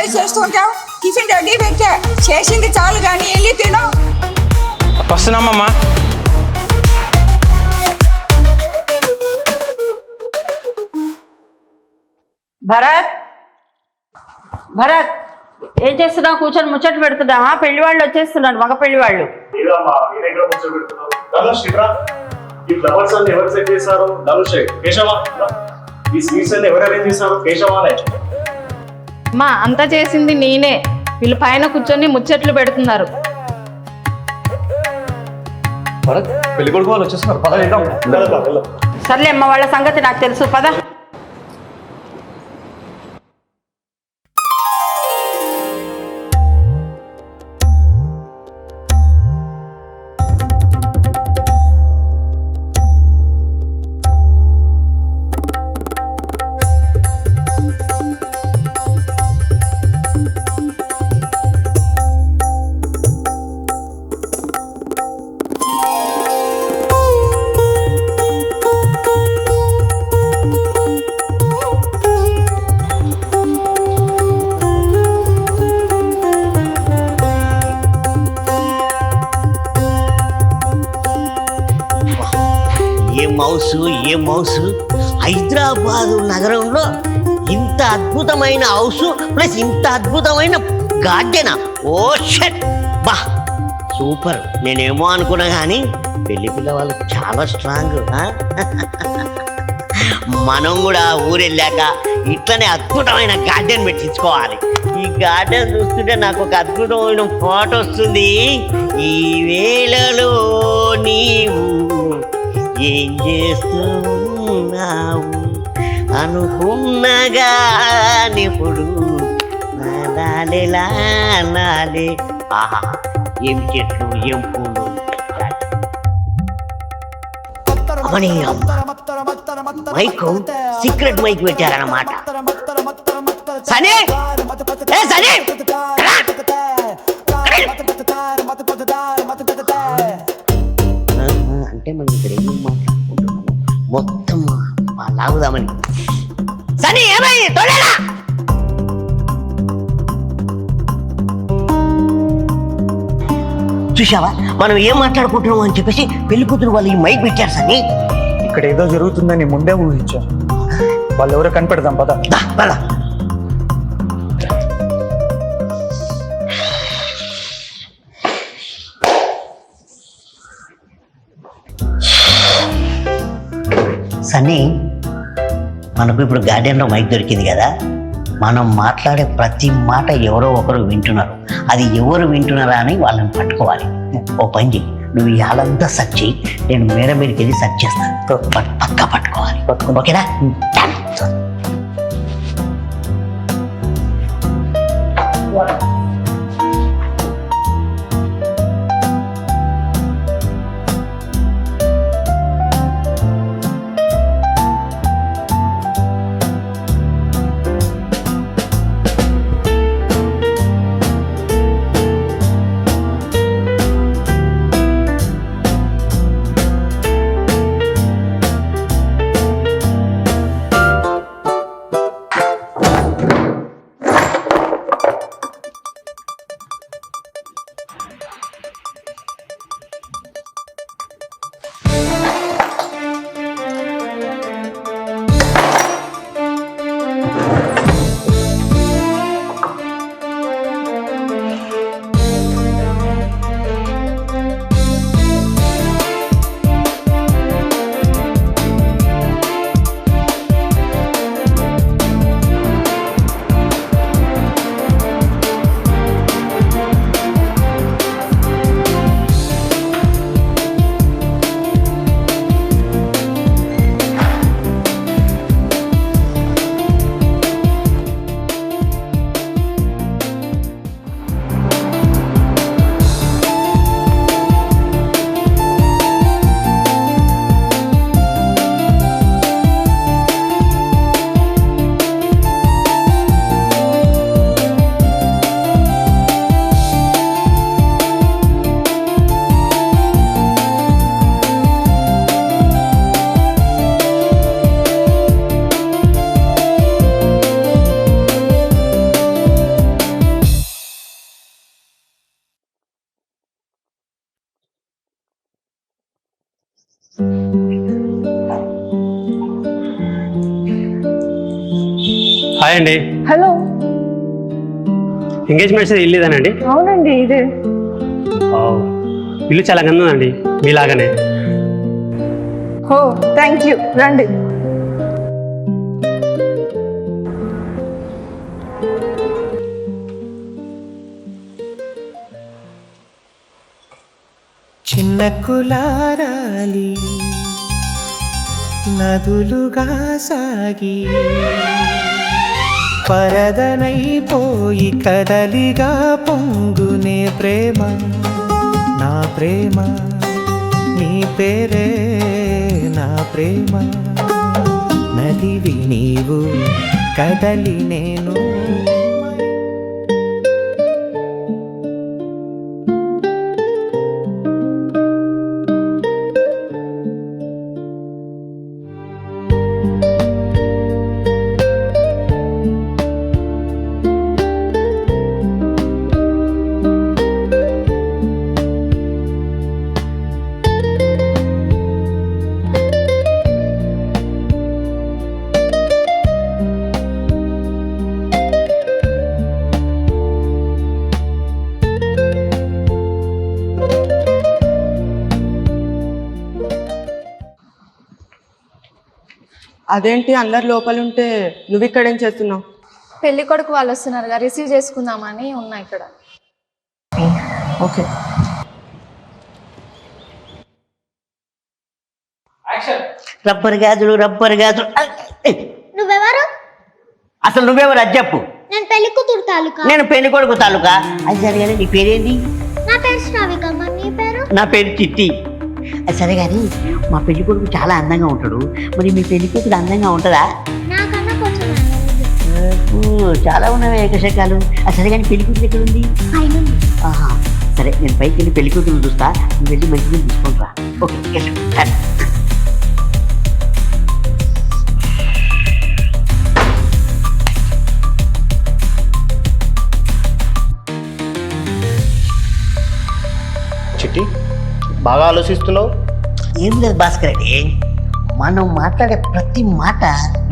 Encourage చేస్తూ ఉంటావు? Tiffin ready పెట్టా, చేసింది చాలు కానీ వెళ్ళి తిను. వస్తున్నామమ్మా. భరత్ భరత్ ఏం చేస్తున్నావు? కూర్చొని ముచ్చట్లు పెడుతున్నావా? పెళ్లి వాళ్ళు వచ్చేస్తున్నారు, మగ పెళ్లి వాళ్ళు. ఈ ఫ్లవర్స్ అన్ని ఎవరు సెట్ చేశారు? ధనుష్. కేశవ, ఈ స్వీట్స్ అన్ని ఎవరు అరేంజ్ చేశారు? కేశవానే. మా అంతా చేసింది నేనే. వీళ్ళు పైన కూర్చొని ముచ్చట్లు పెడుతున్నారు. పెళ్లి కొడుకు వాళ్ళు వచ్చేస్తున్నారు, పద వెళ్దాం. సర్లే అమ్మ, వాళ్ళ సంగతి నాకు తెలుసు, పద. ఏ మౌసు హైదరాబాదు నగరంలో ఇంత అద్భుతమైన హౌస్ ప్లస్ ఇంత అద్భుతమైన గార్డెనా? ఓ షట్, బా సూపర్. నేనేమో అనుకున్నా కానీ పెళ్లి పిల్లవాళ్ళు చాలా స్ట్రాంగ్. మనం కూడా ఊరెళ్ళాక ఇట్లనే అద్భుతమైన గార్డెన్ పెట్టించుకోవాలి. ఈ గార్డెన్ చూస్తుంటే నాకు ఒక అద్భుతమైన ఫోటో వస్తుంది. ఈ వేళలో నీవు ఏం చేస్తున్నావు అనుకున్నగానిప్పుడు నాలే. ఆహా, ఏం చెట్లు, ఏం పూలు. అవని మైక్ సీక్రెట్ మైక్ పెట్టారన్నమాట. సనే ఏ సనే అంటే మనం ఇక్కడ ఏం మాట్లాడుకుంటున్నాము మొత్తం లాగుదామని. సరే ఏమైంది తోలేరా? చూసావా మనం ఏం మాట్లాడుకుంటున్నాం అని చెప్పేసి పెళ్లి కూతురు వాళ్ళు ఈ మైక్ పెట్టారు. సని ఇక్కడ ఏదో జరుగుతుందని ముందే ఊహించారు. వాళ్ళు ఎవరో కనిపెడదాం, పద. సన్నీ, మనకు ఇప్పుడు గార్డెన్లో మైక్ దొరికింది కదా, మనం మాట్లాడే ప్రతి మాట ఎవరో ఒకరు వింటున్నారు. అది ఎవరు వింటున్నారా అని వాళ్ళని పట్టుకోవాలి. ఓ పని చెయ్యి, నువ్వు ఈ హాలంతా సెర్చ్ చెయ్యి, నేను మేడ మీదకి వెళ్ళి సెర్చ్ చేస్తాను. పక్కా పట్టుకోవాలి, ఓకేనా? హాయ్ అండి. హలో. ఎంగేజ్మెంట్స్ ఇల్లు ఇదేనండి? అవునండి, ఇదే. ఇల్లు చాలా గందండి, మీలాగానే. ఓ థ్యాంక్ యూ, రండి. చిన్న కులారాలి నదులుగా సాగి పరదనైపోయి కదలిగా పొంగునే ప్రేమ, నా ప్రేమ నీ పేరే నా ప్రేమ. నదివి నీవు కదలి నేను. అదేంటి అందరు లోపలుంటే నువ్వు ఇక్కడేం చేస్తున్నావు? పెళ్లి కొడుకు వాళ్ళు వస్తున్నారుగా, రిసీవ్ చేసుకుందామని ఉన్నా ఇక్కడ. ఓకే. రబ్బర్ గాజులు రబ్బర్ గాజులు. నువ్వెవరు? అసలు నువ్వెవరు అది చెప్పు. నేను పెళ్లి కూతురు తాలూకా. నేను పెళ్లి కొడుకు తాలూకా. అది సరే కానీ నీ పేరేంటి? నా పేరు శ్రావికమ్మ. నీ పేరు? నా పేరు చిట్టి. అది సరే కానీ మా పెళ్లి కొడుకు చాలా అందంగా ఉంటాడు, మరి మీ పెళ్లి కూతురు అందంగా ఉంటుందా? నాకన్నా కొంచెం చాలా ఉన్నవి ఏకశకాలు. అది సరే కానీ పెళ్లి కూతురు ఎక్కడ ఉంది? ఆహా సరే, నేను పైకి వెళ్ళి పెళ్లి కూతురు చూస్తా, నువ్వు వెళ్ళి మంచిగా తీసుకుంటా. ఓకే. చిట్టి బాగా ఆలోచిస్తున్నావు. ఏం లేదు భాస్కర్ రెడ్డి, మనం మాట్లాడే ప్రతి మాట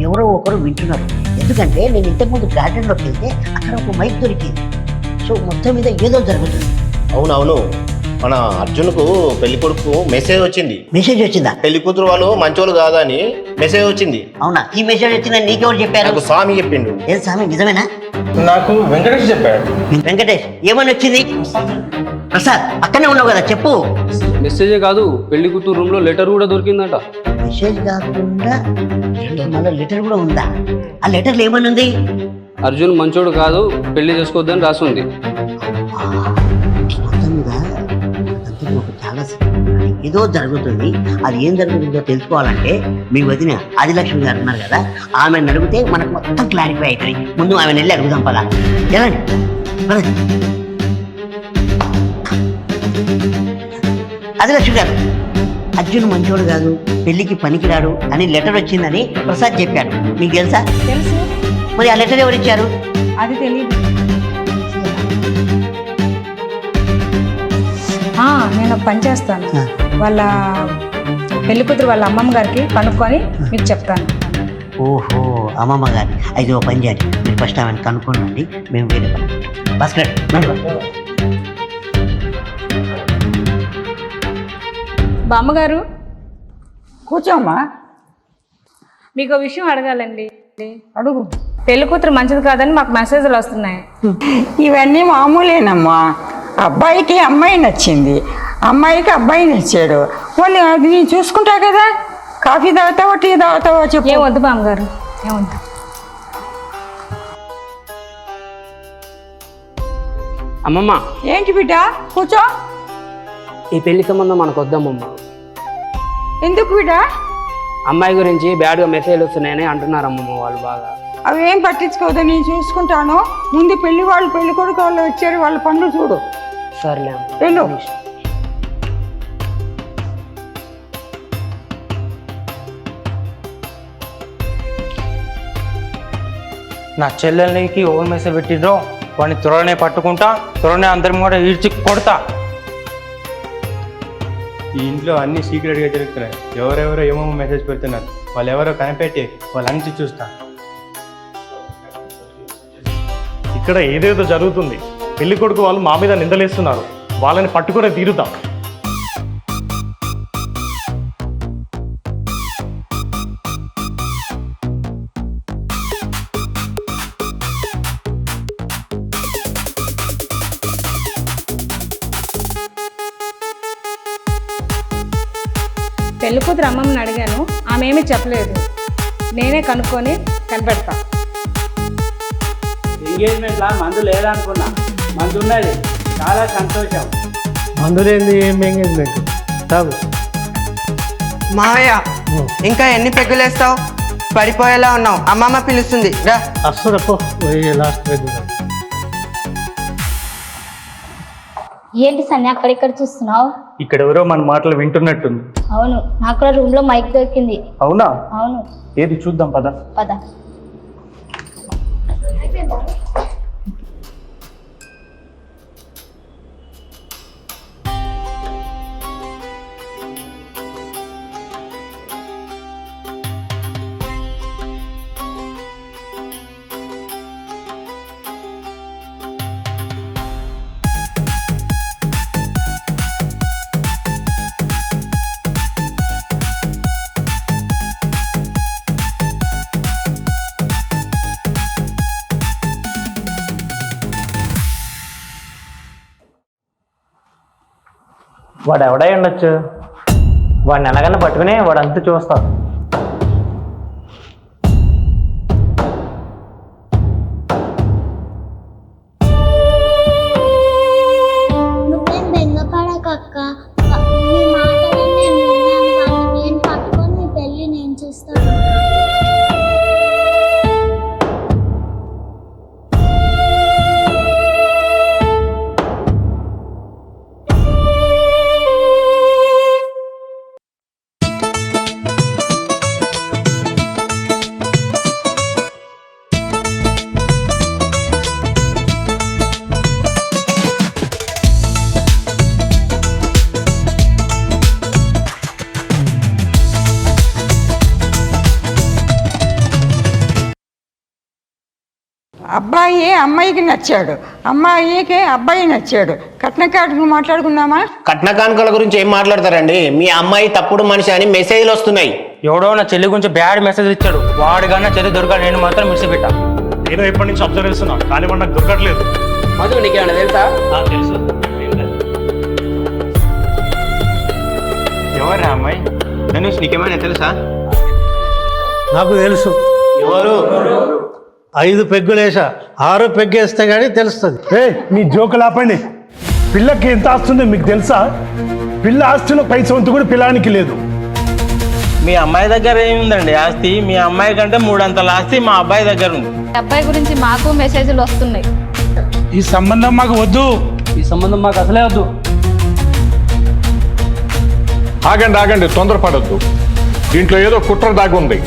ఎవరో ఒకరు వింటున్నారు. ఎందుకంటే నేను ఇంతకుముందు గార్డెన్లోకి వెళ్తే అక్కడ ఒక మైక్ దొరికింది. సో మొత్తం మీద ఏదో జరుగుతుంది. అవునవును, మన అర్జున్కు పెళ్లి కొడుకు మెసేజ్ వచ్చింది. మెసేజ్ వచ్చిందా? పెళ్లి కూతురు వాళ్ళు మంచోళ్ళు కాదని మెసేజ్ వచ్చింది. అవునా? ఈ మెసేజ్ వచ్చిందని నీకెవరు చెప్పారు? నాకు స్వామి చెప్పిండు. ఏం స్వామి, నిజమేనా? నాకు వెంకటేష్ చెప్పాడు. వెంకటేష్ ఏమని వచ్చింది? ప్రసాద్ పక్కనే ఉన్నావు కదా, చెప్పు. మెసేజే కాదు, పెళ్లి కూతురు రూమ్ లో లెటర్ కూడా దొరికిందట. మెసేజ్ కాకుండా మళ్ళీ లెటర్ కూడా ఉందా? ఆ లెటర్లో ఏమని ఉంది? అర్జున్ మంచోడు కాదు, పెళ్లి చేసుకోవద్దని రాసి ఉంది. మొత్తం మీద అంతా ఒక చాలా ఏదో జరుగుతుంది. అది ఏం జరుగుతుందో తెలుసుకోవాలంటే మీ వదిన ఆదిలక్ష్మి గారు ఉన్నారు కదా, ఆమెను అడిగితే మనకు మొత్తం క్లారిఫై అవుతుంది. ముందు ఆమెను వెళ్ళి అడుగుదాం పదా. ఎలాంటి ఆదిలక్ష్మి గారు, అర్జున్ మంచోడు కాదు, పెళ్లికి పనికిరాడు అని లెటర్ వచ్చిందని ప్రసాద్ చెప్పాడు. మీకు తెలుసా? తెలుసు. మరి ఆ లెటర్ ఎవరు ఇచ్చారు? అది తెలియదు. నేను ఒక పని చేస్తాను, వాళ్ళ పెళ్లి కూతురు వాళ్ళ అమ్మమ్మ గారికి కనుక్కొని మీకు చెప్తాను. ఓహో, అమ్మమ్మ గారి. అయితే ఓ పని చేయండి, మీరు ఫస్ట్ ఆమెను కనుక్కోండి, మేము వేరే పని. భాస్కర్ బామ్మగారు కూర్చోమ్మా. మీకు విషయం అడగాలండి. అడుగు. పెళ్లి కూతురు మంచిది కాదని మాకు మెసేజ్లు వస్తున్నాయి. ఇవన్నీ మామూలేనమ్మా. అబ్బాయికి అమ్మాయి నచ్చింది, అమ్మాయికి అబ్బాయి నచ్చాడు. వాళ్ళు అది నేను చూసుకుంటా కదా. కాఫీ తాగుతావో టీ తాగుతావో చెప్పు. ఏం వద్దు బామ్మగారు, ఏమొద్దు. అమ్మమ్మ, ఏంటి బిడ్డ కూర్చో. ఈ పెళ్లి సంబంధం మనకు వద్దమ్మమ్మ. ఎందుకు బిడ్డ? అమ్మాయి గురించి బ్యాడ్గా మెసేజ్లు వస్తున్నాయని అంటున్నారు అమ్మమ్మ వాళ్ళు బాగా. అవి ఏం పట్టించుకోవద్దు, నేను చూసుకుంటాను. ముందు పెళ్లి వాళ్ళు పెళ్లి కొడుకు వాళ్ళు వచ్చారు, వాళ్ళ పనులు చూడు. సర్లే వెళ్ళు. నా చెల్లెలకి ఓవర్ మెసేజ్ పెట్టిడ్రో వాడిని త్వరనే పట్టుకుంటా, త్వరనే అందరం కూడా ఈడ్చి కొడతా. ఈ ఇంట్లో అన్ని సీక్రెట్గా జరుగుతున్నాయి. ఎవరెవరో ఏమేమో మెసేజ్ పెడుతున్నారు, వాళ్ళు ఎవరో కనిపెట్టి వాళ్ళంతా చూస్తా. ఇక్కడ ఏదేదో జరుగుతుంది. పెళ్లి కొడుకు వాళ్ళు మా మీద నిందలేస్తున్నారు. వాళ్ళని పట్టుకునే తీరుతాం. పెళ్లి కూతురు అమ్మమ్మని అడిగాను, ఆమె ఏమీ చెప్పలేదు. నేనే కనుక్కొని కనిపెడతా. ఎంగేజ్మెంట్లా మందు లేదనుకున్నా, మందు ఉన్నది. చాలా సంతోషం. మందులేంది ఏం ఎంగేజ్మెంట్ తాగు. మావయ్య ఇంకా ఎన్ని పెగ్గులేస్తావు? పడిపోయేలా ఉన్నావు. అమ్మమ్మ పిలుస్తుంది రా. అస్సలు లాస్ట్ పెగ్గు. ఏంటి సన్ని అక్కడిక్కడ చూస్తున్నావు? ఇక్కడ ఎవరో మన మాటలు వింటున్నట్టుంది. అవును, నాకు కూడా రూమ్ లో మైక్ దొరికింది. అవునా? అవును. ఏది చూద్దాం పద. పద. వాడు ఎవడై ఉండొచ్చు. వాడిని ఎలాగన్నా పట్టుకుని వాడు అంతా చూస్తాం. నువ్వేం బెంగపడకక్క. నీ మాటలన్నీ నేను విన్నాను. వాళ్ళని నేను పట్టుకొని నీ పెళ్ళి నేను చూస్తాను. అబ్బాయి అమ్మాయికి నచ్చాడు, అమ్మాయికి అబ్బాయి నచ్చాడు. కట్న కాటుకు మాట్లాడుకుందామా? కట్న కానుకల గురించి ఏం మాట్లాడతారండి? మీ అమ్మాయి తప్పుడు మనిషి అని మెసేజ్లు వస్తున్నాయి. ఎవడో నా చెల్లి గురించి బ్యాడ్ మెసేజ్ ఇచ్చాడు. వాడు కన్నా చెల్లి దొరకాలి, నేను మాత్రం మిస్ పెట్టా. నేను ఎప్పటి నుంచి అబ్జర్వ్ చేస్తున్నా, కానీ వాడు నాకు దొరకట్లేదు. మధు నీకేమన్నా తెలుసా? తెలుసు. ఎవరా అమ్మాయి? ధనుష్ నీకేమైనా తెలుసా? నాకు తెలుసు. ఎవరు? 5 పెగ్గులేసా, 6 పెగ్గేస్తే కానీ తెలుస్తుంది. మీ జోకులు ఆపండి. పిల్లకి ఎంత ఆస్తుందో మీకు తెలుసా? పిల్ల ఆస్తిలో పై సొంత కూడా పిల్లానికి లేదు. మీ అమ్మాయి దగ్గర ఏముందండి ఆస్తి? మీ అమ్మాయి కంటే 3 అంతల ఆస్తి మా అబ్బాయి దగ్గర ఉంది. అబ్బాయి గురించి మాకు మెసేజ్లు వస్తున్నాయి. ఈ సంబంధం మాకు వద్దు. ఈ సంబంధం మాకు అసలే వద్దు. ఆగండి, తొందరపడద్దు. దీంట్లో ఏదో కుట్ర దాగి ఉంది.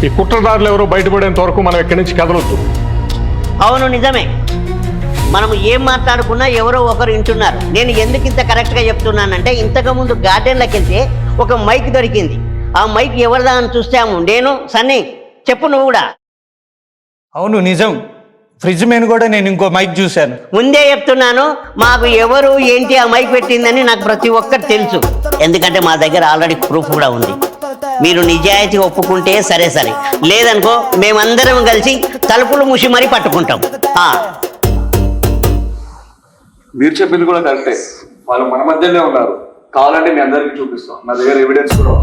ఈ కుట్రదారులు ఎవరో బయటపడేంత వరకు మనం ఇక్కడి నుంచి కదలొద్దు. అవును, నిజమే. మనం ఏం మాట్లాడుకున్నా ఎవరో ఒకరు వింటున్నారు. నేను ఎందుకు ఇంత కరెక్ట్గా చెప్తున్నానంటే, ఇంతకుముందు గార్డెన్లోకి వెళ్తే ఒక మైక్ దొరికింది. ఆ మైక్ ఎవరిదా అని చూస్తాము. నేను సన్నీ, చెప్పు నువ్వు కూడా. అవును నిజం. ఫ్రిడ్జ్ మీద కూడా నేను ఇంకో మైక్ చూశాను. ముందే చెప్తున్నాను, మాకు ఎవరు ఏంటి ఆ మైక్ పెట్టిందని నాకు ప్రతి ఒక్కటి తెలుసు. ఎందుకంటే మా దగ్గర ఆల్రెడీ ప్రూఫ్ కూడా ఉంది. మీరు నిజాయితీ ఒప్పుకుంటే సరే, లేదనుకో మేమందరం కలిసి తలుపులు మూసి మరీ పట్టుకుంటాం. మీరు చెప్పింది కూడా కరెక్టే. వాళ్ళు మన మధ్యనే ఉన్నారు. కావాలంటే మీ అందరికీ చూపిస్తాం. నా దగ్గర ఎవిడెన్స్ కూడా.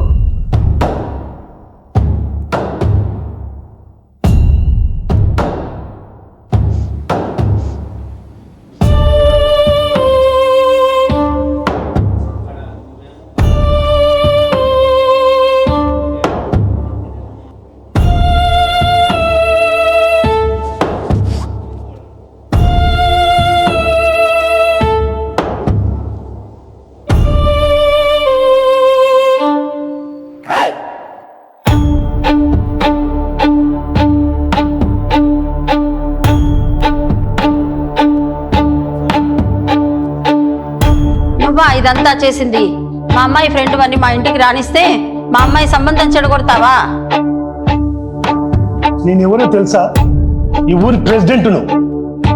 ఇదంతా చేసింది మా అమ్మాయి ఫ్రెండ్ అని మా ఇంటికి రానిస్తే మా అమ్మాయి సంబంధం చెడగొడతావా? నేను ఎవరో తెలుసా? ఈ ఊరి ప్రెసిడెంట్ను.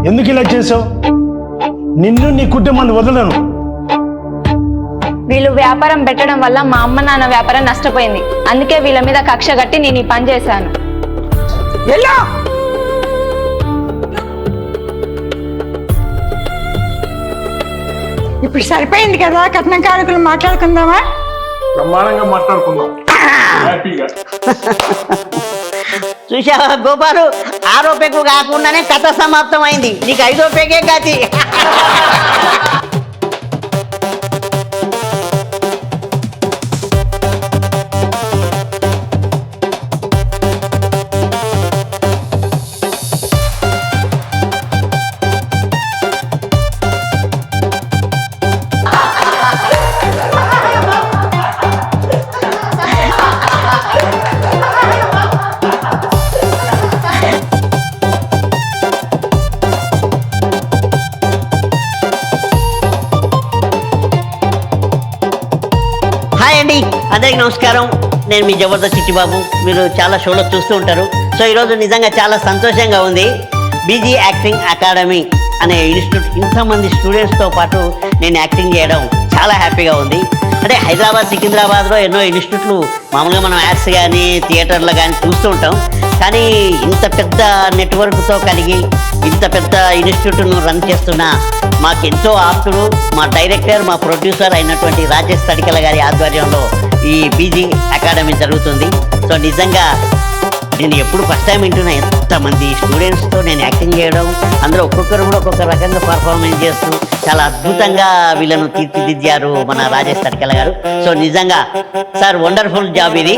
ఎందుకు ఇలా చేసావు? నిన్ను నీ కుటుంబాన్ని వదలను. వీళ్ళు వ్యాపారం పెట్టడం వల్ల మా అమ్మ నాన్న వ్యాపారం నష్టపోయింది. అందుకే వీళ్ళ మీద కక్ష కట్టి నేను ఈ పని చేశాను. ఎలా ఇప్పుడు సరిపోయింది కదా, కట్నం కానుకలు మాట్లాడుకుందామా? బ్రహ్మాండంగా మాట్లాడుకుందాం హ్యాపీగా. చూసావా గోపాలు, 6వ పెగ్గు కాకుండానే కథ సమాప్తం అయింది. నీకు 5వ పెగ్గే గతి. హాయ్ అండి, అందరికి నమస్కారం. నేను మీ జబర్దస్త్ చిట్టిబాబు. మీరు చాలా షోలో చూస్తూ ఉంటారు. సో ఈరోజు నిజంగా చాలా సంతోషంగా ఉంది. బీజీ యాక్టింగ్ అకాడమీ అనే ఇన్స్టిట్యూట్ ఇంతమంది స్టూడెంట్స్తో పాటు నేను యాక్టింగ్ చేయడం చాలా హ్యాపీగా ఉంది. అంటే హైదరాబాద్, సికింద్రాబాద్లో ఎన్నో ఇన్స్టిట్యూట్లు మామూలుగా మనం యాడ్స్ కానీ థియేటర్లో కానీ చూస్తూ ఉంటాం. కానీ ఇంత పెద్ద నెట్వర్క్తో కలిగి ఇంత పెద్ద ఇన్స్టిట్యూట్ను రన్ చేస్తున్న మాకెంతో ఆప్తుడు, మా డైరెక్టర్, మా ప్రొడ్యూసర్ అయినటువంటి రాజేష్ తడికల గారి ఆధ్వర్యంలో ఈ బీజీ అకాడమీ జరుగుతుంది. సో నిజంగా నేను ఎప్పుడు ఫస్ట్ టైం వింటున్నా ఎంతమంది స్టూడెంట్స్తో నేను యాక్టింగ్ చేయడం. అందరూ ఒక్కొక్కరు కూడా ఒక్కొక్క రకంగా పర్ఫార్మెన్స్ చేస్తూ చాలా అద్భుతంగా వీళ్ళను తీర్చిదిద్దారు మన రాజేష్ తడికల గారు. సో నిజంగా సార్ వండర్ఫుల్ జాబ్ ఇది.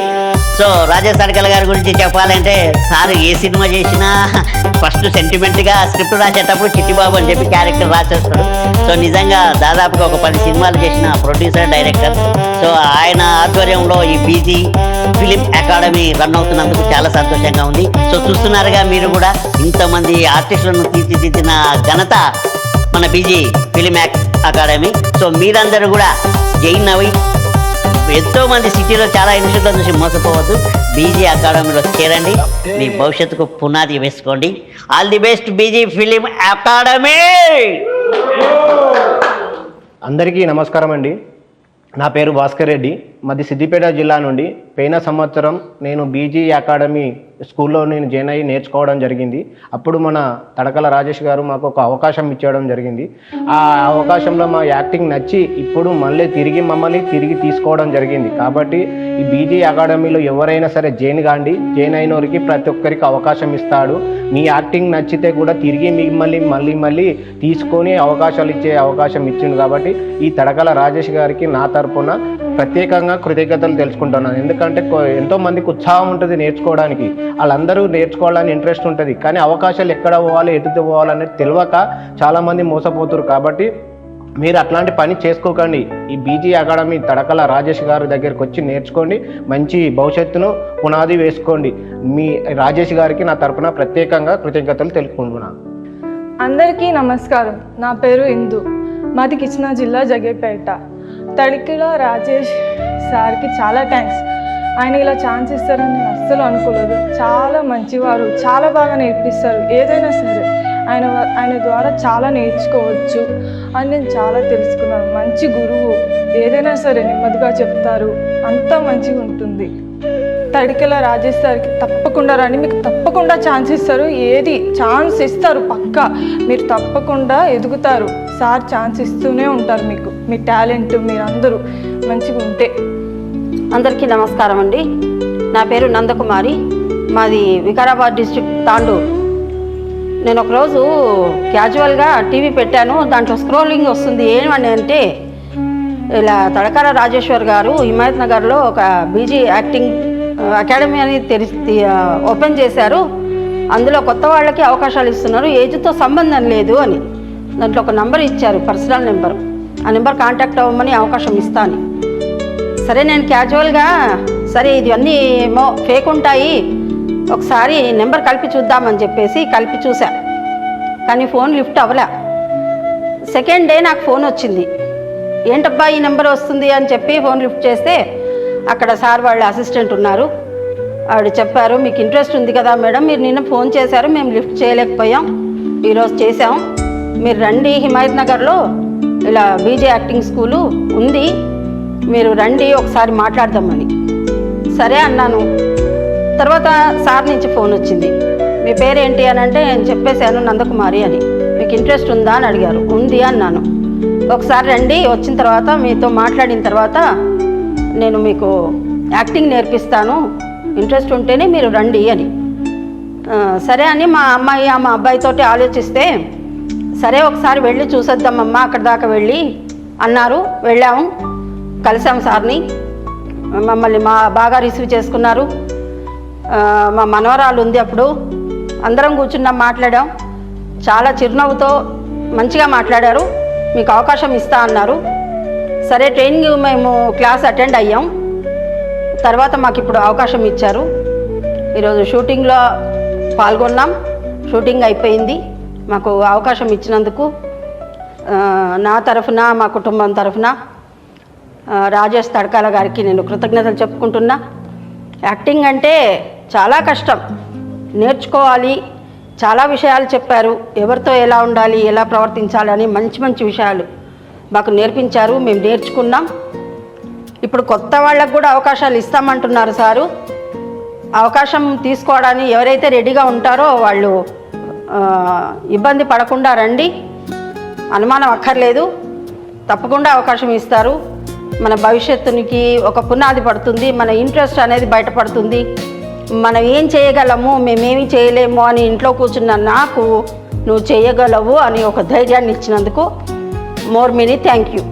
సో రాజేష్ తడికల గారి గురించి చెప్పాలంటే సార్ ఏ సినిమా చేసినా ఫస్ట్ సెంటిమెంట్గా స్క్రిప్ట్ రాసేటప్పుడు చిట్టిబాబు అని చెప్పి క్యారెక్టర్ రాసేస్తాడు. సో నిజంగా దాదాపుగా ఒక 10 సినిమాలు చేసిన ప్రొడ్యూసర్, డైరెక్టర్. సో ఆయన ఆధ్వర్యంలో ఈ బీజీ ఫిలిం అకాడమీ రన్ అవుతున్నందుకు చాలా సంతోషంగా ఉంది. సో చూస్తున్నారుగా మీరు కూడా, ఇంతమంది ఆర్టిస్టులను తీర్చిదిద్దిన ఘనత మన బీజీ ఫిలిం అకాడమీ. సో మీరందరూ కూడా జైన్ అవి ఎంతో మంది సిటీలో చాలా ఇన్స్టిట్యూట్ల నుంచి మోసపోవద్దు. బీజీ అకాడమీలో చేరండి, మీ భవిష్యత్తుకు పునాది వేసుకోండి. All the best BG film academy. అందరికీ నమస్కారం అండి. నా పేరు భాస్కర్ రెడ్డి. మాది సిద్దిపేట జిల్లా నుండి. పోయిన సంవత్సరం నేను బీజీ అకాడమీ స్కూల్లో నేను జాయిన్ అయ్యి నేర్చుకోవడం జరిగింది. అప్పుడు మన తడకల రాజేష్ గారు మాకు ఒక అవకాశం ఇచ్చడం జరిగింది. ఆ అవకాశంలో మా యాక్టింగ్ నచ్చి ఇప్పుడు మమ్మల్ని తిరిగి తీసుకోవడం జరిగింది. కాబట్టి ఈ బీజీ అకాడమీలో ఎవరైనా సరే జాయిన్ కాండి. జాయిన్ అయిన వారికి ప్రతి ఒక్కరికి అవకాశం ఇస్తాడు. మీ యాక్టింగ్ నచ్చితే కూడా తిరిగి మిమ్మల్ని మళ్ళీ తీసుకొని అవకాశాలు ఇచ్చే అవకాశం ఇచ్చింది. కాబట్టి ఈ తడకల రాజేష్ గారికి నా తరపున ప్రత్యేకంగా కృతజ్ఞతలు తెలుసుకుంటున్నాను. ఎందుకంటే ఎంతో మందికి ఉత్సాహం ఉంటుంది నేర్చుకోవడానికి, వాళ్ళందరూ నేర్చుకోవాలని ఇంట్రెస్ట్ ఉంటుంది. కానీ అవకాశాలు ఎక్కడ పోవాలి, ఎటు పోవాలనేది తెలియక చాలామంది మోసపోతారు. కాబట్టి మీరు అట్లాంటి పని చేసుకోకండి. ఈ బీజీ అకాడమీ తడకల రాజేష్ గారి దగ్గరికి వచ్చి నేర్చుకోండి. మంచి భవిష్యత్తును పునాది వేసుకోండి. మీ రాజేష్ గారికి నా తరపున ప్రత్యేకంగా కృతజ్ఞతలు తెలుపుకుంటున్నాను. అందరికీ నమస్కారం. నా పేరు ఇందు. మాది కృష్ణా జిల్లా, జగేపేట. తడికల రాజేష్ సార్కి చాలా థ్యాంక్స్. ఆయన ఇలా ఛాన్స్ ఇస్తారని నేను అస్సలు అనుకోలేదు. చాలా మంచివారు, చాలా బాగా నేర్పిస్తారు. ఏదైనా సరే ఆయన ద్వారా చాలా నేర్చుకోవచ్చు అని నేను చాలా తెలుసుకున్నాను. మంచి గురువు, ఏదైనా సరే నెమ్మదిగా చెప్తారు, అంతా మంచిగా ఉంటుంది. తడికల రాజేష్ సార్కి తప్పకుండా రండి, మీకు తప్పకుండా ఛాన్స్ ఇస్తారు. ఏది ఛాన్స్ ఇస్తారు పక్కా, మీరు తప్పకుండా ఎదుగుతారు. సార్ ఛాన్స్ ఇస్తూనే ఉంటారు మీకు, మీ టాలెంట్ మీరందరూ మంచిగా ఉంటే. అందరికీ నమస్కారం అండి. నా పేరు నందకుమారి. మాది వికారాబాద్ డిస్ట్రిక్ట్, తాండూరు. నేను ఒకరోజు క్యాజువల్గా టీవీ పెట్టాను. దాంట్లో స్క్రోలింగ్ వస్తుంది. ఏమని అంటే ఇలా తడకల రాజేశ్వర్ గారు హిమాయత్ నగర్లో ఒక బీజీ యాక్టింగ్ అకాడమీ అని ఓపెన్ చేశారు. అందులో కొత్త వాళ్ళకి అవకాశాలు ఇస్తున్నారు, ఏజ్తో సంబంధం లేదు అని. దాంట్లో ఒక నెంబర్ ఇచ్చారు, పర్సనల్ నెంబర్. ఆ నెంబర్ కాంటాక్ట్ అవ్వమని అవకాశం ఇస్తాను. సరే నేను క్యాజువల్గా సరే ఇది అన్నీ ఏమో ఫేక్ ఉంటాయి, ఒకసారి నెంబర్ కలిపి చూద్దామని చెప్పేసి కలిపి చూసా. కానీ ఫోన్ లిఫ్ట్ అవ్వలే. సెకండ్ డే నాకు ఫోన్ వచ్చింది. ఏంటబ్బా ఈ నెంబర్ వస్తుంది అని చెప్పి ఫోన్ లిఫ్ట్ చేస్తే అక్కడ సార్ వాళ్ళ అసిస్టెంట్ ఉన్నారు. ఆవిడ చెప్పారు, మీకు ఇంట్రెస్ట్ ఉంది కదా మేడం, మీరు నిన్న ఫోన్ చేశారు, మేము లిఫ్ట్ చేయలేకపోయాం, ఈరోజు చేసాం, మీరు రండి, హిమాయత్ నగర్లో ఇలా బీజే యాక్టింగ్ స్కూలు ఉంది, మీరు రండి ఒకసారి మాట్లాడదామని. సరే అన్నాను. తర్వాత సార్ నుంచి ఫోన్ వచ్చింది, మీ పేరేంటి అని అంటే నేను చెప్పేశాను నందకుమారి అని. మీకు ఇంట్రెస్ట్ ఉందా అని అడిగారు. ఉంది అన్నాను. ఒకసారి రండి, వచ్చిన తర్వాత మీతో మాట్లాడిన తర్వాత నేను మీకు యాక్టింగ్ నేర్పిస్తాను, ఇంట్రెస్ట్ ఉంటేనే మీరు రండి అని. సరే అని మా అమ్మాయి మా అబ్బాయితోటి ఆలోచిస్తే, సరే ఒకసారి వెళ్ళి చూసొద్దామమ్మా అక్కడ దాకా వెళ్ళి అన్నారు. వెళ్ళాము, కలిసాము సార్ని, మమ్మల్ని బాగా రిసీవ్ చేసుకున్నారు. మా మనవరాలు ఉంది అప్పుడు, అందరం కూర్చున్నాం, మాట్లాడాం. చాలా చిరునవ్వుతో మంచిగా మాట్లాడారు. మీకు అవకాశం ఇస్తా అన్నారు. సరే ట్రైనింగ్ మేము క్లాస్ అటెండ్ అయ్యాం. తర్వాత మాకు ఇప్పుడు అవకాశం ఇచ్చారు. ఈరోజు షూటింగ్లో పాల్గొన్నాం, షూటింగ్ అయిపోయింది. మాకు అవకాశం ఇచ్చినందుకు నా తరఫున, మా కుటుంబం తరఫున రాజేష్ తడకాల గారికి నేను కృతజ్ఞతలు చెప్పుకుంటున్నా. యాక్టింగ్ అంటే చాలా కష్టం, నేర్చుకోవాలి. చాలా విషయాలు చెప్పారు, ఎవరితో ఎలా ఉండాలి, ఎలా ప్రవర్తించాలి అని మంచి మంచి విషయాలు మాకు నేర్పించారు. మేము నేర్చుకున్నాం. ఇప్పుడు కొత్త వాళ్ళకు కూడా అవకాశాలు ఇస్తామంటున్నారు సారు. అవకాశం తీసుకోవడానికి ఎవరైతే రెడీగా ఉంటారో వాళ్ళు ఇబ్బంది పడకుండా రండి, అనుమానం అక్కర్లేదు, తప్పకుండా అవకాశం ఇస్తారు. మన భవిష్యత్తునికి ఒక పునాది పడుతుంది, మన ఇంట్రెస్ట్ అనేది బయటపడుతుంది. మనం ఏం చేయగలము, మేమేమి చేయలేము అని ఇంట్లో కూర్చున్న నాకు నువ్వు చేయగలవు అని ఒక ధైర్యాన్ని ఇచ్చినందుకు మోర్ మెనీ థ్యాంక్ యూ.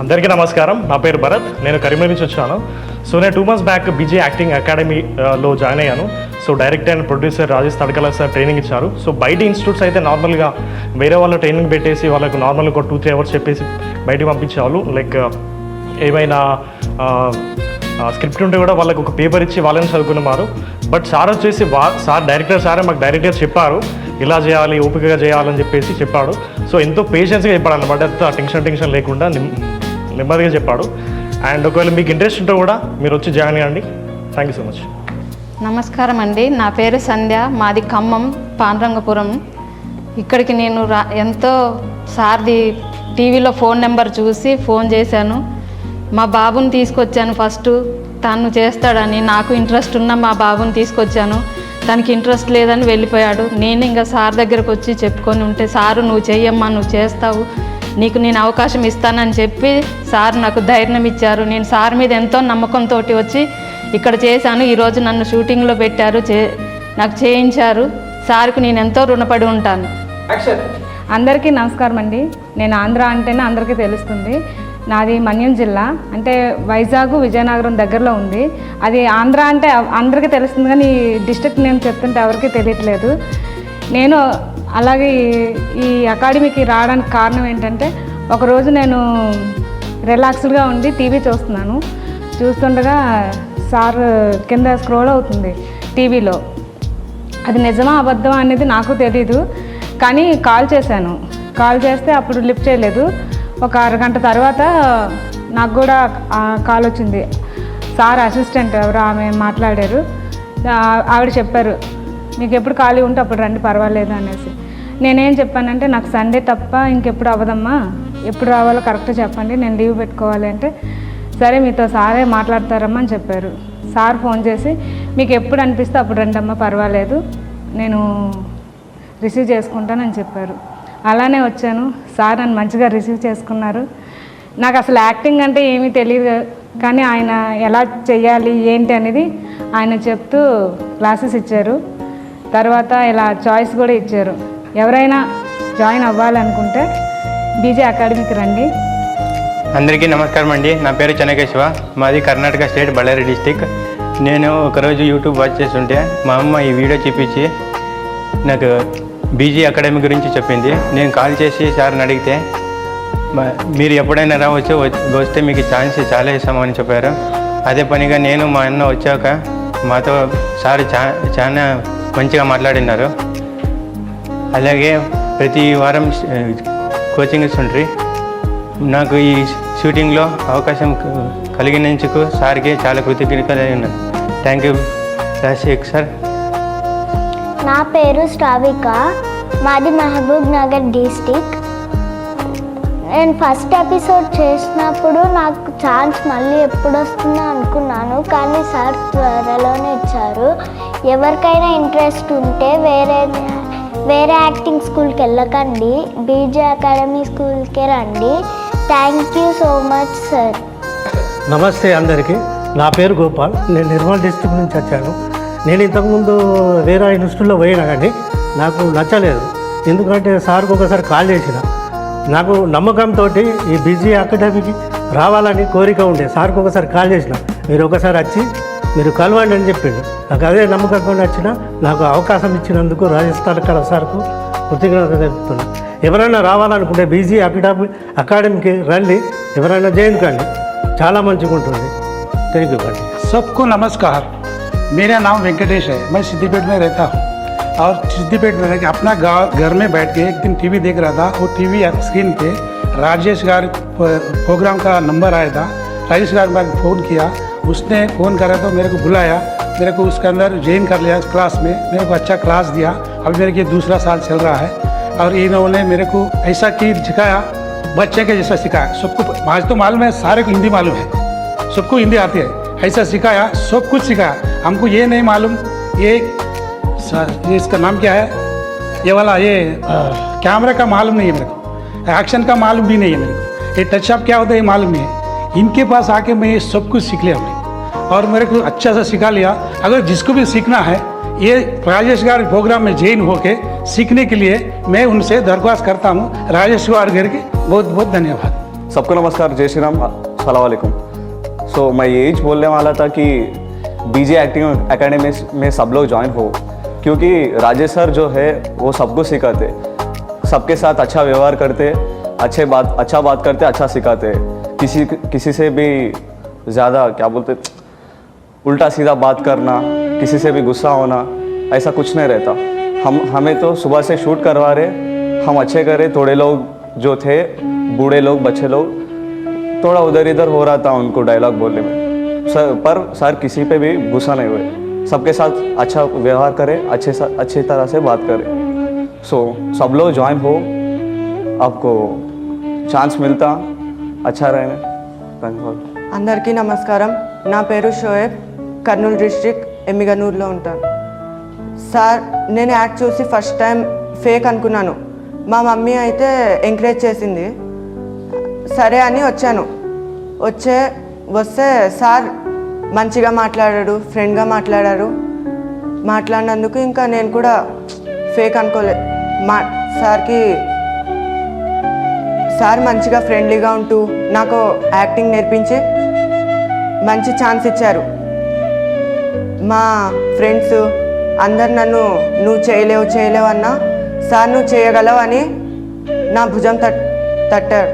అందరికీ నమస్కారం. నా పేరు భరత్, నేను కరీంనగర్ నుంచి వచ్చాను. సో నేను 2 months బ్యాక్ బీజే యాక్టింగ్ అకాడమీలో జాయిన్ అయ్యాను. So director and producer Rajesh Thadakala sir training ఇచ్చారు. సో బయట ఇన్స్టిట్యూట్స్ అయితే నార్మల్గా వేరే వాళ్ళ ట్రైనింగ్ పెట్టేసి వాళ్ళకు నార్మల్గా ఒక 2-3 hours చెప్పేసి బయటికి పంపించేవాళ్ళు. లైక్ ఏమైనా స్క్రిప్ట్ ఉంటే కూడా వాళ్ళకి ఒక పేపర్ ఇచ్చి వాళ్ళని చదువుకున్నారు. బట్ సార్ వచ్చేసి డైరెక్టర్ సారే మాకు డైరెక్ట్గా చెప్పారు, ఇలా చేయాలి, ఓపికగా చేయాలని చెప్పేసి చెప్పాడు. సో ఎంతో పేషెన్స్గా చెప్పాడు అనమాట, అంత టెన్షన్ లేకుండా నెమ్మదిగా చెప్పాడు. అండ్ ఒకవేళ మీకు ఇంట్రెస్ట్ ఉంటే కూడా మీరు వచ్చి జాయిన్ అవ్వండి. Thank you so much. నమస్కారం అండి, నా పేరు సంధ్య, మాది ఖమ్మం పాండ్రంగపురం. ఇక్కడికి నేను ఎంతో సార్ది టీవీలో ఫోన్ నెంబర్ చూసి ఫోన్ చేశాను. మా బాబుని తీసుకొచ్చాను. ఫస్ట్ తను చేస్తాడని, నాకు ఇంట్రెస్ట్ ఉన్న మా బాబుని తీసుకొచ్చాను. తనకి ఇంట్రెస్ట్ లేదని వెళ్ళిపోయాడు. నేను ఇంకా సార్ దగ్గరకు వచ్చి చెప్పుకొని ఉంటే, సారు నువ్వు చెయ్యమ్మా, నువ్వు చేస్తావు, నీకు నేను అవకాశం ఇస్తానని చెప్పి సార్ నాకు ధైర్యం ఇచ్చారు. నేను సార్ మీద ఎంతో నమ్మకంతో వచ్చి ఇక్కడ చేశాను. ఈరోజు నన్ను షూటింగ్లో పెట్టారు, నాకు చేయించారు. సార్కు నేను ఎంతో రుణపడి ఉంటాను. అందరికీ నమస్కారం అండి. నేను ఆంధ్ర అంటేనే అందరికీ తెలుస్తుంది. నాది మన్యం జిల్లా, అంటే వైజాగ్ విజయనగరం దగ్గరలో ఉంది. అది ఆంధ్ర అంటే అందరికీ తెలుస్తుంది, కానీ డిస్ట్రిక్ట్ నేమ్ చెప్తుంటే ఎవరికీ తెలియట్లేదు. నేను అలాగే ఈ అకాడమీకి రావడానికి కారణం ఏంటంటే, ఒకరోజు నేను రిలాక్స్డ్గా ఉండి టీవీ చూస్తుండగా సార్ కింద స్క్రోల్ అవుతుంది టీవీలో. అది నిజమా అబద్ధమా అనేది నాకు తెలీదు, కానీ కాల్ చేస్తే అప్పుడు లిఫ్ట్ చేయలేదు. ఒక అరగంట తర్వాత నాకు కూడా కాల్ వచ్చింది. సార్ అసిస్టెంట్ ఎవరు ఆమె మాట్లాడారు. ఆవిడ చెప్పారు, మీకు ఎప్పుడు ఖాళీ ఉంటే అప్పుడు రండి, పర్వాలేదు అనేసి. నేనేం చెప్పానంటే, నాకు సండే తప్ప ఇంకెప్పుడు అవ్వదమ్మా, ఎప్పుడు రావాలో కరెక్ట్గా చెప్పండి, నేను లీవ్ పెట్టుకోవాలి అంటే, సరే మీతో సారే మాట్లాడతారమ్మా అని చెప్పారు. సార్ ఫోన్ చేసి, మీకు ఎప్పుడు అనిపిస్తే అప్పుడు రండమ్మా, పర్వాలేదు, నేను రిసీవ్ చేసుకుంటానని చెప్పారు. అలానే వచ్చాను. సార్ నన్ను మంచిగా రిసీవ్ చేసుకున్నారు. నాకు అసలు యాక్టింగ్ అంటే ఏమీ తెలియదు, కానీ ఆయన ఎలా చెయ్యాలి ఏంటి అనేది ఆయన చెప్తూ క్లాసెస్ ఇచ్చారు. తర్వాత ఇలా చాయిస్ కూడా ఇచ్చారు. ఎవరైనా జాయిన్ అవ్వాలనుకుంటే బీజే అకాడమీకి రండి. అందరికీ నమస్కారం అండి. నా పేరు చెన్నకేశవ, మాది కర్ణాటక స్టేట్ బళ్ళారి డిస్టిక్. నేను ఒకరోజు యూట్యూబ్ వాచ్ చేస్తుంటే మా అమ్మ ఈ వీడియో చూపించి నాకు బీజీ అకాడమీ గురించి చెప్పింది. నేను కాల్ చేసి సార్ని అడిగితే, మీరు ఎప్పుడైనా రావచ్చు, వస్తే మీకు ఛాన్స్ చాలా ఇస్తామని చెప్పారు. అదే పనిగా నేను మా అన్న వచ్చాక మాతో సార్ చాలా మంచిగా మాట్లాడినారు. అలాగే ప్రతి వారం కోచింగ్ ఇస్తుండ్రి. నాకు ఈ షూటింగ్లో అవకాశం కలిగినందుకు సార్కి చాలా కృతజ్ఞతలు ఉన్నాను. Thank you Rajasekhar sir. నా పేరు శ్రావిక, మాది మహబూబ్ నగర్ డిస్టిక్. నేను ఫస్ట్ ఎపిసోడ్ చేసినప్పుడు నాకు ఛాన్స్ మళ్ళీ ఎప్పుడు వస్తుందో అనుకున్నాను, కానీ సార్ త్వరలోనే ఇచ్చారు. ఎవరికైనా ఇంట్రెస్ట్ ఉంటే వేరే యాక్టింగ్ స్కూల్కి వెళ్ళకండి, బీజే అకాడమీ స్కూల్కే రండి. Thank you so much sir. నమస్తే అందరికీ. నా పేరు గోపాల్. నేను నిర్మల్ డిస్ట్రిక్ట్ నుంచి వచ్చాను. నేను ఇంతకుముందు వేరే ఇన్స్టిట్యూట్లో పోయినా కానీ నాకు నచ్చలేదు. ఎందుకంటే సార్కి ఒకసారి కాల్ చేసిన, నాకు నమ్మకంతో ఈ బీజీ అకాడమీకి రావాలని కోరిక ఉండే. సార్కి ఒకసారి కాల్ చేసిన, మీరు ఒకసారి వచ్చి మీరు కలవండి అని చెప్పిండు. నాకు అదే నమ్మకంతో వచ్చిన. నాకు అవకాశం ఇచ్చినందుకు రాజస్థాన్ కళ సార్కు కృతజ్ఞత తెలుపుతున్నా. ఎవరైనా రావాలనుకుంటే బీజీ అకాడమీకి రండి, ఎవరైనా జాయిన్ కండి, చాలా మంచిగా ఉంటుంది. థ్యాంక్ యూ అండి. सबको नमस्कार. मेरा नाम वेंकटेश है. मैं सिद्दीपेट में रहता हूँ और सिद्दीपेट में रह के अपना घर में बैठ के एक दिन टीवी देख रहा था. वो टीवी स्क्रीन पे राजेश गार प्रोग्राम का नंबर आया था. राजेश गार ने फ़ोन किया, उसने फ़ोन करा तो मेरे को बुलाया, मेरे को उसके अंदर ज्वाइन कर लिया क्लास में. मेरे को अच्छा क्लास दिया. अभी मेरे को दूसरा साल चल रहा है और इन्होंने मेरे को ऐसा की सिखाया, बच्चे के जैसा सिखाया. सबको आज तो मालूम है, सारे को हिंदी मालूम है, सबको हिंदी आती है. ऐसा सिखाया, सब कुछ सिखाया. हमको ये नहीं मालूम ये इसका नाम क्या है, ये वाला ये कैमरा का मालूम नहीं है मेरे को, एक्शन का मालूम भी नहीं है मेरे को, ये टच अप क्या होता है ये मालूम नहीं है. इनके पास आके मैं ये सब कुछ सीख लिया हमने और मेरे को अच्छा सा सिखा लिया. अगर जिसको भी सीखना है ये राजेश गार प्रोग्राम में ज्वाइन होके सीखने के लिए मैं उनसे दरख्वास्त करता हूँ. राजेश गार के बहुत बहुत धन्यवाद. सबको नमस्कार, जय श्री राम, अस्सलाम वालेकुम. सो मैं यही बोलने वाला था कि बीजे एक्टिंग एकेडमी में सब लोग ज्वाइन हो, क्योंकि राजेश सर जो है वो सबको सिखाते, सबके साथ अच्छा व्यवहार करते, अच्छा बात करते, अच्छा सिखाते. किसी से भी ज़्यादा क्या बोलते उल्टा सीधा बात करना, किसी से भी गुस्सा होना, ऐसा कुछ नहीं रहता. हमें तो सुबह से शूट करवा रहे, हम अच्छे करे. थोड़े लोग जो थे बूढ़े लोग, बच्चे लोग थोड़ा उधर इधर हो रहा था उनको डायलॉग बोलने में, पर सर किसी पे भी गुस्सा नहीं हुए, सबके साथ अच्छा व्यवहार करें, अच्छी तरह से बात करें. सो सब लोग ज्वाइन हो, आपको ఛాన్స్ మిల్తా अच्छा रहने. धन्यवाद. అందరికీ నమస్కారం. నా పేరు షోయబ్, కర్నూలు డిస్ట్రిక్ట్ ఎమ్మిగనూరులో ఉంటాను. సార్ నేను యాక్ట్ చూసి ఫస్ట్ టైం ఫేక్ అనుకున్నాను. మా మమ్మీ అయితే ఎంకరేజ్ చేసింది, సరే అని వచ్చాను. వస్తే సార్ మంచిగా మాట్లాడాడు, ఫ్రెండ్గా మాట్లాడినందుకు ఇంకా నేను కూడా ఫేక్ అనుకోలే. సార్ మంచిగా ఫ్రెండ్లీగా ఉంటూ నాకు యాక్టింగ్ నేర్పించి మంచి ఛాన్స్ ఇచ్చారు. మా ఫ్రెండ్స్ అందరు నన్ను నువ్వు చేయలేవు అన్నా సార్ నువ్వు చేయగలవు అని నా భుజం తట్టాడు.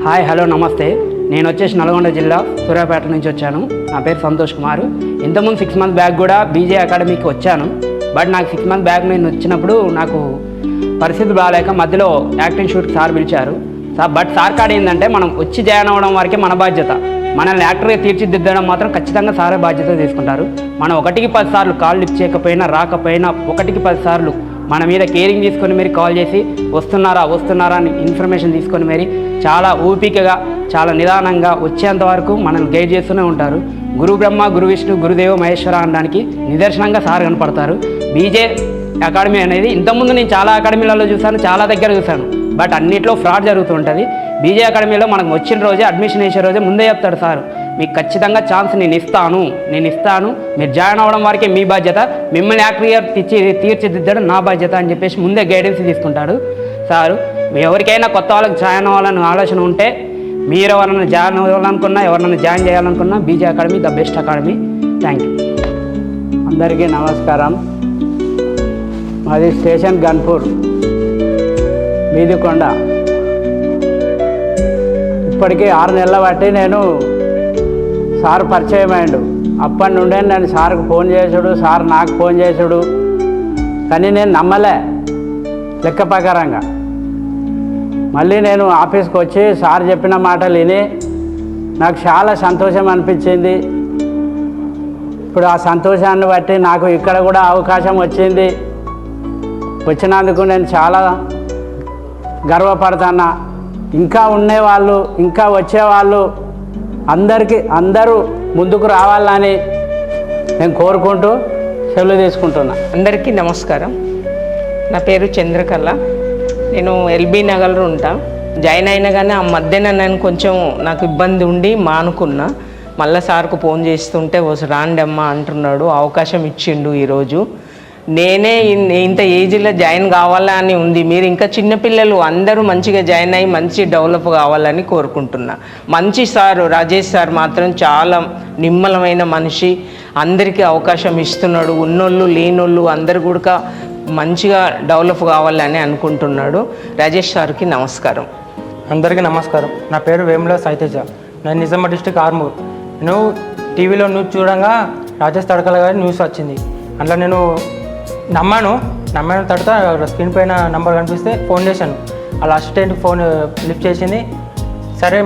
హాయ్, హలో, నమస్తే. నేను వచ్చేసి నల్గొండ జిల్లా సూర్యాపేట నుంచి వచ్చాను. నా పేరు సంతోష్ కుమార్. ఇంతకుముందు 6 మంత్స్ బ్యాక్ కూడా బీజే అకాడమీకి వచ్చాను. బట్ నాకు 6 మంత్స్ బ్యాక్ నేను వచ్చినప్పుడు నాకు పరిస్థితి బాగాలేక మధ్యలో యాక్టింగ్ షూట్కి సార్ పిలిచారు. బట్ సార్ కాడ ఏంటంటే మనం వచ్చి జాయిన్ అవ్వడం వరకే మన బాధ్యత, మనల్ని యాక్టర్గా తీర్చిదిద్దడం మాత్రం ఖచ్చితంగా సారే బాధ్యత తీసుకుంటారు. మనం 1కి 10 సార్లు కాల్ లిఫ్ట్ చేయకపోయినా రాకపోయినా 1కి 10 సార్లు మన మీద కేరింగ్ తీసుకొని మీరు కాల్ చేసి వస్తున్నారా అని ఇన్ఫర్మేషన్ తీసుకొని మరి చాలా ఓపికగా చాలా నిదానంగా వచ్చేంత వరకు మనల్ని గైడ్ చేస్తూనే ఉంటారు. గురు బ్రహ్మ, గురు విష్ణు, గురుదేవ మహేశ్వర అనడానికి నిదర్శనంగా సార్ కనపడతారు. బీజే అకాడమీ అనేది ఇంతకుముందు నేను చాలా అకాడమీలలో చూశాను, చాలా దగ్గర చూశాను, బట్ అన్నిట్లో ఫ్రాడ్ జరుగుతుంటుంది. బీజే అకాడమీలో మనకు వచ్చిన రోజే, అడ్మిషన్ వేసే రోజే ముందే చెప్తాడు సార్, మీకు ఖచ్చితంగా ఛాన్స్ నేను ఇస్తాను, మీరు జాయిన్ అవ్వడం వరకే మీ బాధ్యత, మిమ్మల్ని యాక్టర్ తీర్చిదిద్దడం నా బాధ్యత అని చెప్పేసి ముందే గైడెన్స్ తీసుకుంటాడు సారు. ఎవరికైనా కొత్త వాళ్ళకి జాయిన్ అవ్వాలని ఆలోచన ఉంటే, మీరు ఎవరైనా జాయిన్ అవ్వాలనుకున్నా, ఎవరైనా జాయిన్ చేయాలనుకున్నా BJ academy the best academy. Thank you. అందరికీ నమస్కారం. మాది స్టేషన్ గన్పూర్, మీదికొండ. ఇప్పటికీ 6 నెలల బట్టి నేను సార్ పరిచయం అయ్యాడు. అప్పటి నుండే నేను సార్కు ఫోన్ చేసుడు, సార్ నాకు ఫోన్ చేసుడు, కానీ నేను నమ్మలే లెక్క ప్రకారంగా. మళ్ళీ నేను ఆఫీస్కి వచ్చి సార్ చెప్పిన మాటలు విని నాకు చాలా సంతోషం అనిపించింది. ఇప్పుడు ఆ సంతోషాన్ని బట్టి నాకు ఇక్కడ కూడా అవకాశం వచ్చింది. వచ్చినందుకు నేను చాలా గర్వపడుతున్నా. ఇంకా ఉండేవాళ్ళు, ఇంకా వచ్చేవాళ్ళు అందరూ ముందుకు రావాలని నేను కోరుకుంటూ సెలవు తీసుకుంటున్నా. అందరికీ నమస్కారం. నా పేరు చంద్రకళ. నేను ఎల్బీ నగర్లో ఉంటా. జాయిన్ అయినా కానీ ఆ మధ్యన నేను కొంచెం నాకు ఇబ్బంది ఉండి మానుకున్నా. మళ్ళీ సార్కు ఫోన్ చేస్తుంటే రాండి అమ్మ అంటున్నాడు. అవకాశం ఇచ్చిండు ఈరోజు. నేనే ఇంత ఏజ్లో జాయిన్ కావాలని ఉంది. మీరు ఇంకా చిన్నపిల్లలు అందరూ మంచిగా జాయిన్ అయ్యి మంచి డెవలప్ కావాలని కోరుకుంటున్నా. మంచి సారు రాజేష్ సార్ మాత్రం చాలా నిమ్మలమైన మనిషి. అందరికీ అవకాశం ఇస్తున్నాడు. ఉన్నోళ్ళు లేనోళ్ళు అందరు కూడా మంచిగా డెవలప్ కావాలని అనుకుంటున్నాడు. రాజేష్ సార్కి నమస్కారం. అందరికీ నమస్కారం. నా పేరు వేముల సాయితేజ. నేను నిజామాబాద్ డిస్ట్రిక్ట్ ఆర్మూర్. నేను టీవీలో న్యూస్ చూడంగా రాజేష్ తడకల గారి న్యూస్ వచ్చింది. అందులో నేను నమ్మాను తర్వాత స్క్రీన్ పైన నెంబర్ కనిపిస్తే ఫోన్ చేశాను. వాళ్ళ అసిస్టెంట్ ఫోన్ లిఫ్ట్ చేసింది. సరే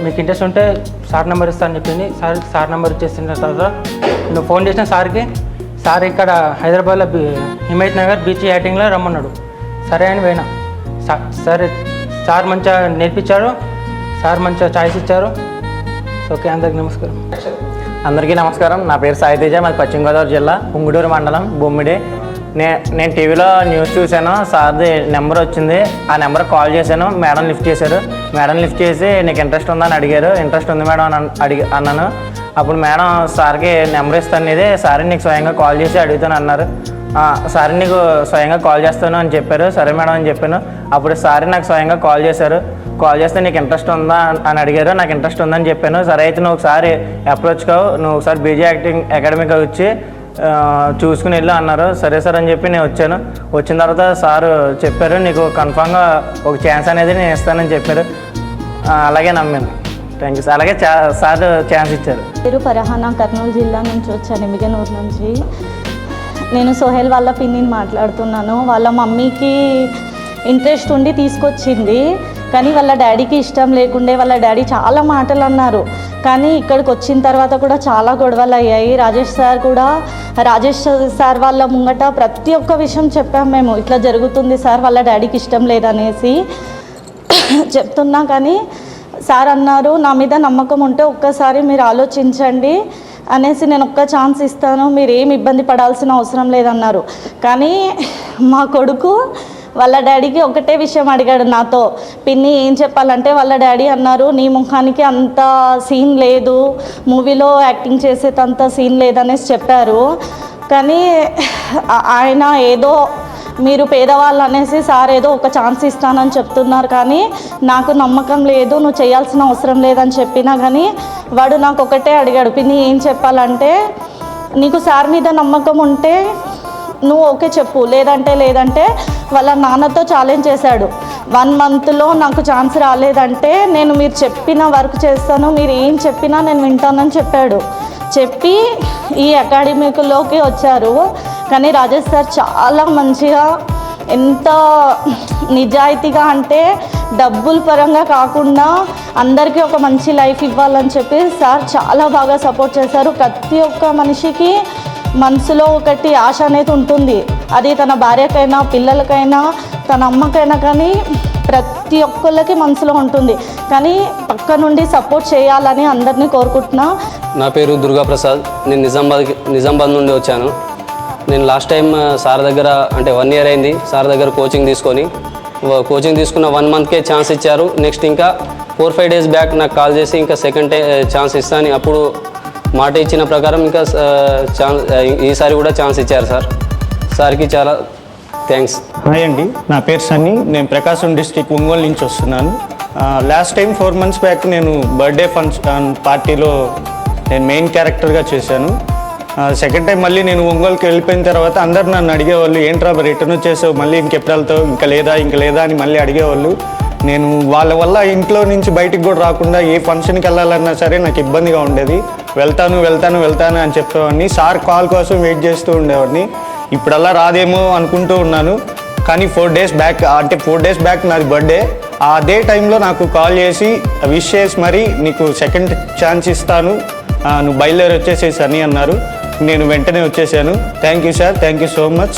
మీకు ఇంట్రెస్ట్ ఉంటే సార్ నెంబర్ ఇస్తాను చెప్పింది. సార్ నెంబర్ ఇచ్చేసిన తర్వాత నేను ఫోన్ చేసిన సార్కి. సార్ ఇక్కడ హైదరాబాద్లో హిమాయత్ నగర్ బీచ్ యాక్టింగ్లో రమ్మన్నాడు. సరే అని పోయినా. సరే సార్ మంచిగా నేర్పించారు. సార్ మంచిగా ఛాయిస్ ఇచ్చారు. ఓకే, అందరికీ నమస్కారం. అందరికీ నమస్కారం. నా పేరు సాయితేజ. మాది పశ్చిమ గోదావరి జిల్లా ఉంగుటూరు మండలం బొమ్మిడి. నేను టీవీలో న్యూస్ చూశాను. సార్ది నెంబర్ వచ్చింది. ఆ నెంబర్ కాల్ చేశాను. మేడం లిఫ్ట్ చేశారు. మేడం లిఫ్ట్ చేసి నీకు ఇంట్రెస్ట్ ఉందని అడిగారు. ఇంట్రెస్ట్ ఉంది మేడం అని అన్నాను. అప్పుడు మేడం సార్కి నెంబర్ ఇస్తాను ఇది, సార్ నీకు స్వయంగా కాల్ చేసి అడుగుతాను అన్నారు. సార్ నీకు స్వయంగా కాల్ చేస్తాను అని చెప్పారు. సరే మేడం అని చెప్పాను. అప్పుడు సార్ నాకు స్వయంగా కాల్ చేశారు. కాల్ చేస్తే నీకు ఇంట్రెస్ట్ ఉందా అని అడిగారు. నాకు ఇంట్రెస్ట్ ఉందని చెప్పాను. సరే అయితే నువ్వు ఒకసారి అప్రోచ్ కావు, నువ్వు ఒకసారి బీజీ యాక్టింగ్ అకాడమీకి వచ్చి చూసుకుని వెళ్ళు అన్నారు. సరే సార్ అని చెప్పి నేను వచ్చాను. వచ్చిన తర్వాత సారు చెప్పారు నీకు కన్ఫామ్గా ఒక ఛాన్స్ అనేది నేను ఇస్తానని చెప్పారు. అలాగే నమ్మాను. Thank you sir. అలాగే సార్ ఛాన్స్ ఇచ్చారు. పేరు పరహానా, కర్నూలు జిల్లా నుంచి వచ్చాను, ఎమ్మిగనూరు నుంచి. నేను సోహెల్ వాళ్ళ పిన్నిని మాట్లాడుతున్నాను. వాళ్ళ మమ్మీకి ఇంట్రెస్ట్ ఉండి తీసుకొచ్చింది. కానీ వాళ్ళ డాడీకి ఇష్టం లేకుండే. వాళ్ళ డాడీ చాలా మాటలు అన్నారు. కానీ ఇక్కడికి వచ్చిన తర్వాత కూడా చాలా గొడవలు అయ్యాయి. రాజేష్ సార్ వాళ్ళ ముంగట ప్రతి ఒక్క విషయం చెప్పాము మేము. ఇట్లా జరుగుతుంది సార్, వాళ్ళ డాడీకి ఇష్టం లేదనేసి చెప్తున్నా. కానీ సార్ అన్నారు నా మీద నమ్మకం ఉంటే ఒక్కసారి మీరు ఆలోచించండి అనేసి నేను ఒక్క ఛాన్స్ ఇస్తాను, మీరు ఏమి ఇబ్బంది పడాల్సిన అవసరం లేదన్నారు. కానీ మా కొడుకు వాళ్ళ డాడీకి ఒకటే విషయం అడిగాడు నాతో. పిన్ని ఏం చెప్పాలంటే వాళ్ళ డాడీ అన్నారు నీ ముఖానికి అంత సీన్ లేదు, మూవీలో యాక్టింగ్ చేసేటంత సీన్ లేదనేసి చెప్పారు. కానీ ఆయన ఏదో మీరు పేదవాళ్ళు అనేసి సార్ ఏదో ఒక ఛాన్స్ ఇస్తానని చెప్తున్నారు. కానీ నాకు నమ్మకం లేదు, నువ్వు చేయాల్సిన అవసరం లేదని చెప్పినా కానీ వాడు నాకు ఒకటే అడిగాడు, పిన్ని ఏం చెప్పాలంటే నీకు సార్ మీద నమ్మకం ఉంటే నువ్వు ఓకే చెప్పు, లేదంటే వాళ్ళ నాన్నతో ఛాలెంజ్ చేశాడు. 1 మంత్లో నాకు ఛాన్స్ రాలేదంటే నేను మీరు చెప్పిన వర్క్ చేస్తాను, మీరు ఏం చెప్పినా నేను వింటానని చెప్పాడు. చెప్పి ఈ అకాడమీలోకి వచ్చారు. కానీ రాజేష్ సార్ చాలా మంచిగా, ఎంత నిజాయితీగా అంటే డబ్బుల పరంగా కాకుండా అందరికీ ఒక మంచి లైఫ్ ఇవ్వాలని చెప్పి సార్ చాలా బాగా సపోర్ట్ చేశారు. ప్రతి ఒక్క మనిషికి మనసులో ఒకటి ఆశ అనేది ఉంటుంది. అది తన భార్యకైనా, పిల్లలకైనా, తన అమ్మకైనా, కానీ ప్రతి ఒక్కళ్ళకి మనసులో ఉంటుంది. కానీ పక్క నుండి సపోర్ట్ చేయాలని అందరినీ కోరుకుంటున్నా. నా పేరు దుర్గాప్రసాద్. నేను నిజామాబాద్ నుండి వచ్చాను. నేను లాస్ట్ టైం సార్ దగ్గర అంటే 1 ఇయర్ అయింది సార్ దగ్గర కోచింగ్ తీసుకున్న 1 మంత్కే ఛాన్స్ ఇచ్చారు. నెక్స్ట్ ఇంకా 4-5 డేస్ బ్యాక్ నాకు కాల్ చేసి ఇంకా సెకండ్ ఛాన్స్ ఇస్తాను, అప్పుడు మాట ఇచ్చిన ప్రకారం ఇంకా ఈసారి కూడా ఛాన్స్ ఇచ్చారు సార్. సార్కి చాలా థ్యాంక్స్. హాయ్ అండి, నా పేరు సన్నీ. నేను ప్రకాశం డిస్ట్రిక్ట్ ఒంగోలు నుంచి వస్తున్నాను. లాస్ట్ టైం 4 మంత్స్ బ్యాక్ నేను బర్త్డే ఫంక్షన్ పార్టీలో నేను మెయిన్ క్యారెక్టర్గా చేశాను. సెకండ్ టైం మళ్ళీ నేను ఒంగోలుకి వెళ్ళిపోయిన తర్వాత అందరు నన్ను అడిగేవాళ్ళు, ఏంట్రా రిటర్న్ వచ్చేసావు, మళ్ళీ ఇంకెప్పుడు వెళ్తావు, ఇంకా లేదా అని మళ్ళీ అడిగేవాళ్ళు. నేను వాళ్ళ వల్ల ఇంట్లో నుంచి బయటికి కూడా రాకుండా ఏ ఫంక్షన్కి వెళ్ళాలన్నా సరే నాకు ఇబ్బందిగా ఉండేది. వెళ్తాను అని చెప్పేవాడిని. సార్ కాల్ కోసం వెయిట్ చేస్తూ ఉండేవాడిని. ఇప్పుడల్లా రాదేమో అనుకుంటూ ఉన్నాను. కానీ 4 డేస్ బ్యాక్ నాది బర్త్డే. అదే టైంలో నాకు కాల్ చేసి విష్ చేసి మరి నీకు సెకండ్ ఛాన్స్ ఇస్తాను, నువ్వు బయలుదేరి వచ్చేసేసి అని అన్నారు. నేను వెంటనే వచ్చేసాను. Thank you sir, thank you so much.